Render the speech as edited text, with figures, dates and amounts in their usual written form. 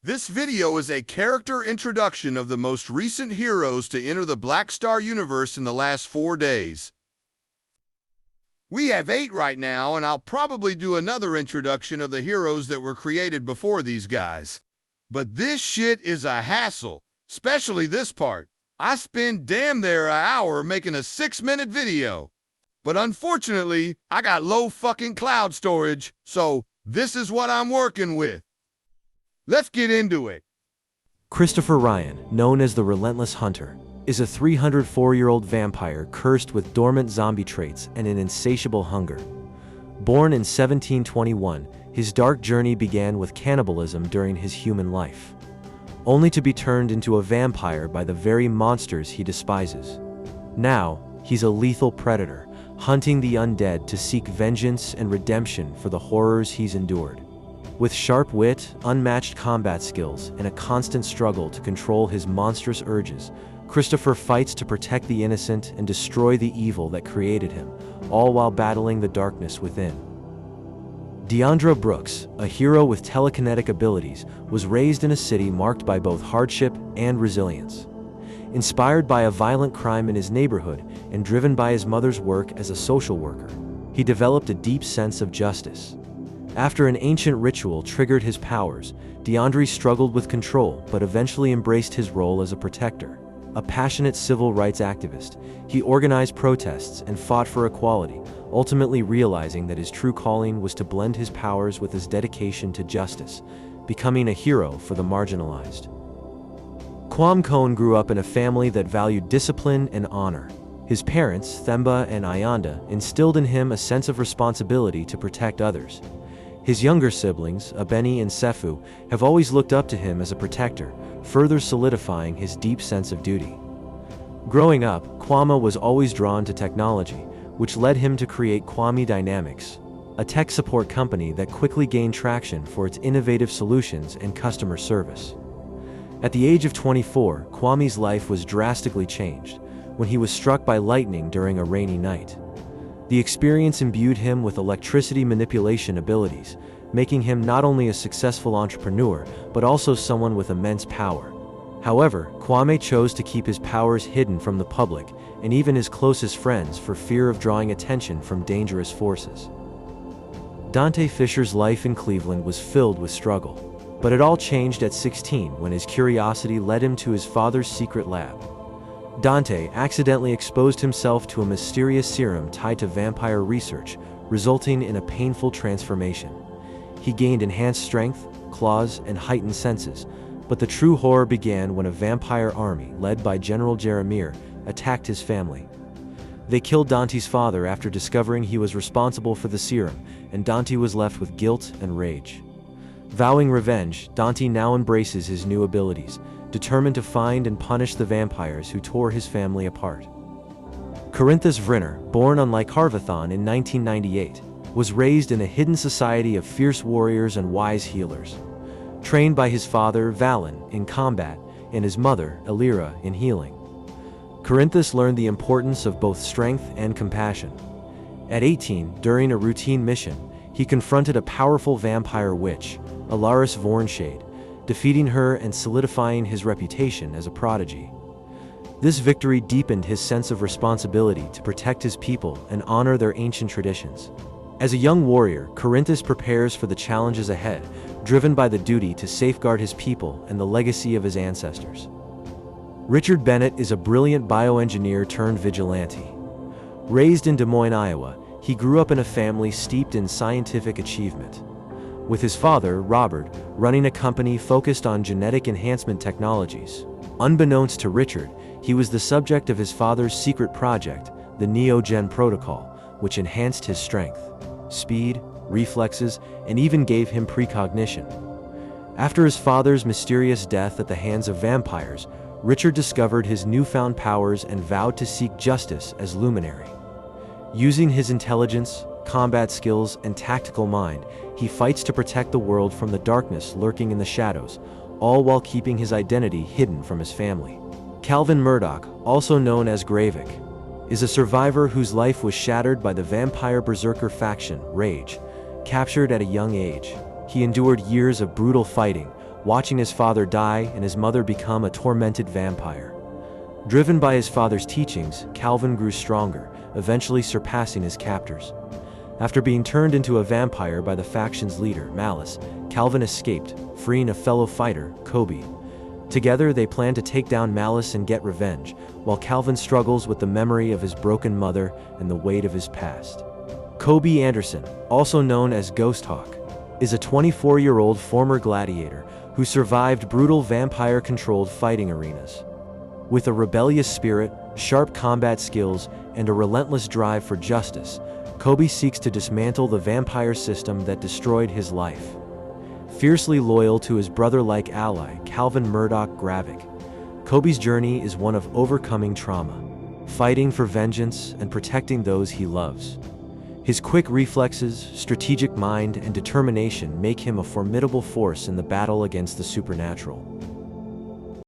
This video is a character introduction of the most recent heroes to enter the Black Star universe in the last 4 days. We have 8 right now, and I'll probably do another introduction of the heroes that were created before these guys. But this shit is a hassle, especially this part. I spend damn near an hour making a 6-minute video. But unfortunately, I got low fucking cloud storage, so this is what I'm working with. Let's get into it. Christopher Ryan, known as the Relentless Hunter, is a 304-year-old vampire cursed with dormant zombie traits and an insatiable hunger. Born in 1721, his dark journey began with cannibalism during his human life, only to be turned into a vampire by the very monsters he despises. Now, he's a lethal predator, hunting the undead to seek vengeance and redemption for the horrors he's endured. With sharp wit, unmatched combat skills, and a constant struggle to control his monstrous urges, Christopher fights to protect the innocent and destroy the evil that created him, all while battling the darkness within. Deandra Brooks, a hero with telekinetic abilities, was raised in a city marked by both hardship and resilience. Inspired by a violent crime in his neighborhood and driven by his mother's work as a social worker, he developed a deep sense of justice. After an ancient ritual triggered his powers, Deandra struggled with control but eventually embraced his role as a protector. A passionate civil rights activist, he organized protests and fought for equality, ultimately realizing that his true calling was to blend his powers with his dedication to justice, becoming a hero for the marginalized. Kwami Kon grew up in a family that valued discipline and honor. His parents, Themba and Ayanda, instilled in him a sense of responsibility to protect others. His younger siblings, Bennett and Sefu, have always looked up to him as a protector, further solidifying his deep sense of duty. Growing up, Kwami was always drawn to technology, which led him to create Kwami Dynamics, a tech support company that quickly gained traction for its innovative solutions and customer service. At the age of 24, Kwami's life was drastically changed when he was struck by lightning during a rainy night. The experience imbued him with electricity manipulation abilities, making him not only a successful entrepreneur, but also someone with immense power. However, Kwami chose to keep his powers hidden from the public and even his closest friends for fear of drawing attention from dangerous forces. Dante Fischer's life in Cleveland was filled with struggle, but it all changed at 16 when his curiosity led him to his father's secret lab. Dante accidentally exposed himself to a mysterious serum tied to vampire research, resulting in a painful transformation. He gained enhanced strength, claws, and heightened senses, but the true horror began when a vampire army, led by General Jeremiah, attacked his family. They killed Dante's father after discovering he was responsible for the serum, and Dante was left with guilt and rage. Vowing revenge, Dante now embraces his new abilities, determined to find and punish the vampires who tore his family apart. Corinthus Viner, born on Lycarvathon in 1998, was raised in a hidden society of fierce warriors and wise healers. Trained by his father, Valen, in combat, and his mother, Elira, in healing, Corinthus learned the importance of both strength and compassion. At 18, during a routine mission, he confronted a powerful vampire witch, Alaris Vornshade, defeating her and solidifying his reputation as a prodigy. This victory deepened his sense of responsibility to protect his people and honor their ancient traditions. As a young warrior, Corinthus prepares for the challenges ahead, driven by the duty to safeguard his people and the legacy of his ancestors. Richard Bennett is a brilliant bioengineer turned vigilante. Raised in Des Moines, Iowa, he grew up in a family steeped in scientific achievement, with his father, Robert, running a company focused on genetic enhancement technologies. Unbeknownst to Richard, he was the subject of his father's secret project, the Neogen Protocol, which enhanced his strength, speed, reflexes, and even gave him precognition. After his father's mysterious death at the hands of vampires, Richard discovered his newfound powers and vowed to seek justice as luminary. Using his intelligence, combat skills, and tactical mind, he fights to protect the world from the darkness lurking in the shadows, all while keeping his identity hidden from his family. Calvin Murdoch, also known as Gravik, is a survivor whose life was shattered by the vampire berserker faction, Rage. Captured at a young age, he endured years of brutal fighting, watching his father die and his mother become a tormented vampire. Driven by his father's teachings, Calvin grew stronger, eventually surpassing his captors. After being turned into a vampire by the faction's leader, Malice, Calvin escaped, freeing a fellow fighter, Kobe. Together, they plan to take down Malice and get revenge, while Calvin struggles with the memory of his broken mother and the weight of his past. Kobe Anderson, also known as Ghost Hawk, is a 24-year-old former gladiator who survived brutal vampire-controlled fighting arenas. With a rebellious spirit, sharp combat skills, and a relentless drive for justice, Kobe seeks to dismantle the vampire system that destroyed his life. Fiercely loyal to his brother-like ally, Calvin Murdoch Gravik, Kobe's journey is one of overcoming trauma, fighting for vengeance, and protecting those he loves. His quick reflexes, strategic mind, and determination make him a formidable force in the battle against the supernatural.